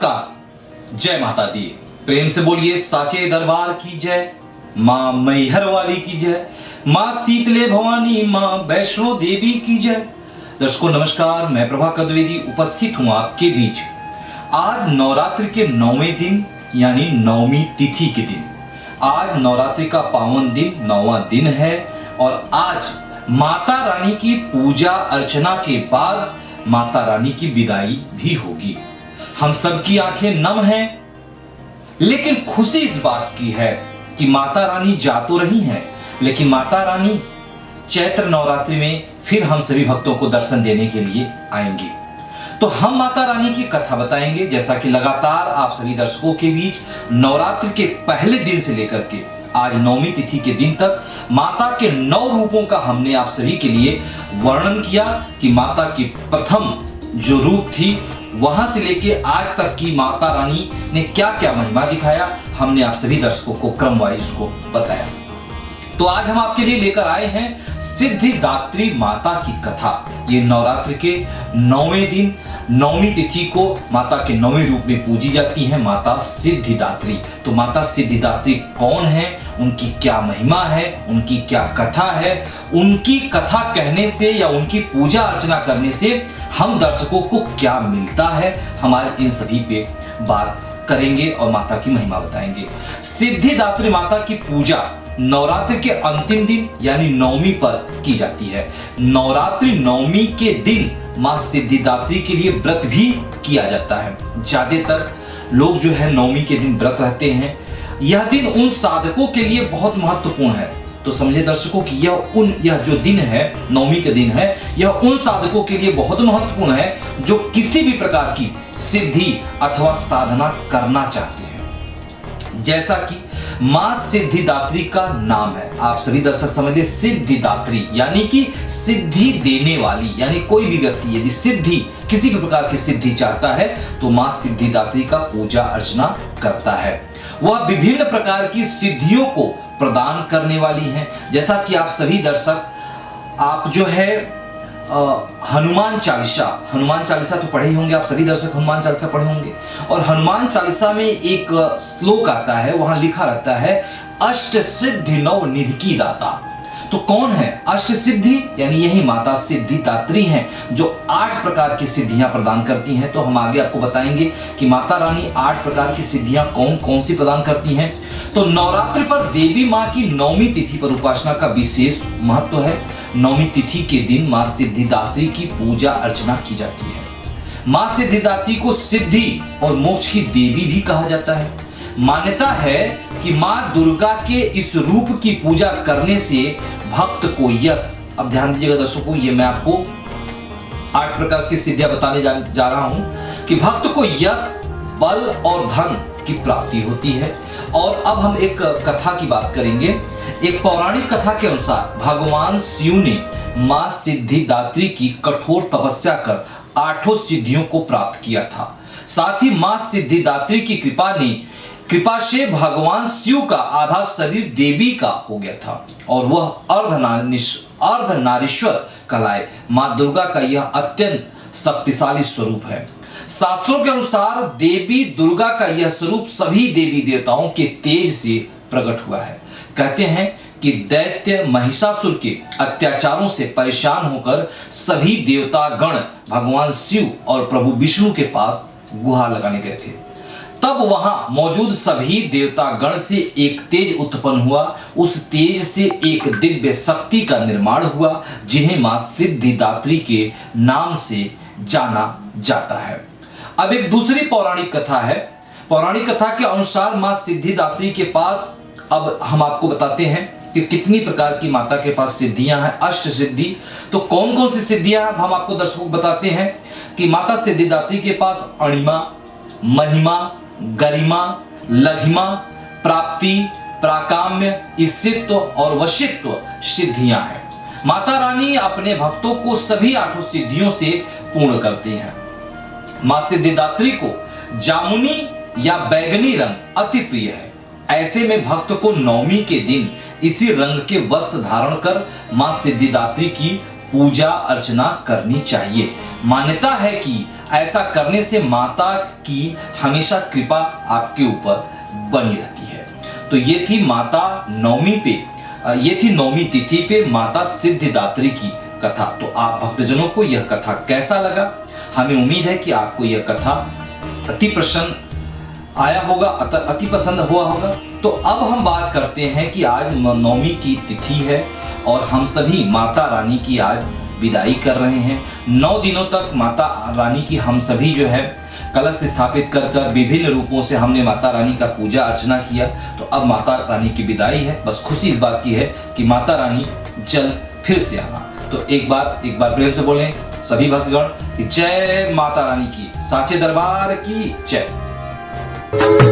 नमस्कार, जय माता दी। प्रेम से बोलिए साचे दरबार की जय, मां मैहर वाली की जय, मां शीतले भवानी, मां वैष्णो देवी की जय। दर्शकों नमस्कार, मैं प्रभाकर द्विवेदी उपस्थित हूं आपके बीच। आज नवरात्रि के 9वें दिन यानी नवमी तिथि के दिन। आज नवरात्रि का पावन दिन 9वां दिन है और आज माता रानी की पूजा अर्चना के बाद माता रानी की विदाई भी होगी। हम सबकी आंखें नम हैं, लेकिन खुशी इस बात की है कि माता रानी जा तो रही हैं, लेकिन माता रानी चैत्र नवरात्रि में फिर हम सभी भक्तों को दर्शन देने के लिए आएंगी। तो हम माता रानी की कथा बताएंगे, जैसा कि लगातार आप सभी दर्शकों के बीच नवरात्रि के पहले दिन से लेकर के आज नवमी तिथि के दिन तक माता के 9 रूपों का हमने आप सभी के लिए वर्णन किया कि माता की प्रथम जो रूप थी वहां से लेके आज तक की माता रानी ने क्या क्या महिमा दिखाया, हमने आप सभी दर्शकों को क्रम वाइज उसको बताया। तो आज हम आपके लिए लेकर आए हैं सिद्धिदात्री माता की कथा। ये नवरात्रि के 9वें दिन नवमी तिथि को माता के 9वें रूप में पूजी जाती है माता सिद्धिदात्री। तो माता सिद्धिदात्री कौन है, उनकी क्या महिमा है, उनकी क्या कथा है, उनकी कथा कहने से या उनकी पूजा अर्चना करने से हम दर्शकों को क्या मिलता है, हमारे इन सभी पे बात करेंगे और माता की महिमा बताएंगे। सिद्धिदात्री माता की पूजा नवरात्रि के अंतिम दिन यानी नवमी पर की जाती है। नवरात्रि नवमी के दिन मां सिद्धिदात्री के लिए व्रत भी किया जाता है। ज्यादातर लोग जो है नवमी के दिन व्रत रहते हैं। यह दिन उन साधकों के लिए बहुत महत्वपूर्ण है। तो समझे दर्शकों कि यह जो दिन है, नवमी के दिन है, यह उन साधकों के लिए बहुत महत्वपूर्ण है जो किसी भी प्रकार की सिद्धि अथवा साधना करना चाहते हैं। जैसा कि मां सिद्धिदात्री का नाम है, आप सभी दर्शक समझिए, सिद्धिदात्री यानी कि सिद्धि देने वाली, यानी कोई भी व्यक्ति यदि सिद्धि किसी भी प्रकार की सिद्धि चाहता है तो मां सिद्धिदात्री का पूजा अर्चना करता है। वह विभिन्न प्रकार की सिद्धियों को प्रदान करने वाली है। जैसा कि आप सभी दर्शक आप जो है हनुमान चालीसा तो पढ़े होंगे, आप सभी दर्शक हनुमान चालीसा पढ़े होंगे। और हनुमान चालीसा में एक श्लोक आता है, वहां लिखा रहता है अष्ट सिद्धि नव निधि की दाता। तो कौन है अष्ट सिद्धि, यानी यही माता सिद्धिदात्री हैं जो 8 प्रकार की सिद्धियां प्रदान करती हैं। तो हम आगे आपको बताएंगे कि माता रानी 8 प्रकार की सिद्धियां कौन कौन सी प्रदान करती हैं। तो नवरात्रि पर देवी मां की नवमी तिथि पर उपासना का विशेष महत्व है। नवमी तिथि के दिन मां सिद्धिदात्री की पूजा अर्चना की जाती है। मां सिद्धिदात्री को सिद्धि और मोक्ष की देवी भी कहा जाता है। मान्यता है कि मां दुर्गा के इस रूप की पूजा करने से भक्त को यश, अब ध्यान दीजिएगा दर्शकों, ये मैं आपको 8 प्रकार की सिद्धियां बताने जा रहा हूं कि भक्त को यश, बल और धन की प्राप्ति होती है। और अब हम एक कथा की बात करेंगे। एक पौराणिक कथा के अनुसार भगवान शिव ने मां सिद्धिदात्री की कठोर तपस्या कर 8 सिद्धियों को प्राप्त किया था। साथ ही मां सिद्धिदात्री की कृपा से भगवान शिव का आधा शरीर देवी का हो गया था और वह अर्धनारीश्वर कहलाए। मां दुर्गा का यह अत्यंत शक्तिशाली स्वरूप है। शास्त्रों के अनुसार देवी दुर्गा का यह स्वरूप सभी देवी देवताओं के तेज से प्रकट हुआ है। कहते हैं कि दैत्य महिषासुर के अत्याचारों से परेशान होकर सभी देवता गण भगवान शिव और प्रभु विष्णु के पास गुहार लगाने गए थे। तब वहां मौजूद सभी देवता गण से एक तेज उत्पन्न हुआ। उस तेज से एक दिव्य शक्ति का निर्माण हुआ, जिन्हें मां सिद्धिदात्री के नाम से जाना जाता है। अब एक दूसरी पौराणिक कथा है। पौराणिक कथा के अनुसार मां सिद्धिदात्री के पास, अब हम आपको बताते हैं कि कितनी प्रकार की माता के पास सिद्धियां हैं, अष्ट सिद्धि। तो कौन कौन सी सिद्धियां हैं हम आपको दर्शकों को बताते हैं कि माता सिद्धिदात्री के पास अणिमा, महिमा, गरिमा, लघिमा, प्राप्ति, प्राकाम्य, ईशित्व और वशित्व सिद्धियां हैं। माता रानी अपने भक्तों को सभी 8 सिद्धियों से पूर्ण करती हैं। मां सिद्धिदात्री को जामुनी या बैगनी रंग अति प्रिय है। ऐसे में भक्त को नवमी के दिन इसी रंग के वस्त्र धारण कर मां सिद्धिदात्री की पूजा अर्चना करनी चाहिए। मान्यता है कि ऐसा करने से माता की हमेशा कृपा आपके ऊपर बनी रहती है। तो ये थी माता नवमी पे, ये थी नवमी तिथि पे माता सिद्धिदात्री की कथा। तो आप भक्तजनों को यह कथा कैसा लगा? हमें उम्मीद है कि आपको यह कथा अति प्रसन्न आया होगा, अति पसंद हुआ होगा। तो अब हम बात करते हैं कि आज नवमी की तिथि है और हम सभी माता रानी की आज विदाई कर रहे हैं। 9 दिनों तक माता रानी की हम सभी जो है कलश स्थापित कर कर विभिन्न रूपों से हमने माता रानी का पूजा अर्चना किया। तो अब माता रानी की विदाई है। बस खुशी इस बात की है कि माता रानी जल्द फिर से आना। तो एक बार प्रेम से बोलें सभी भक्तगण कि जय माता रानी की, साचे दरबार की जय।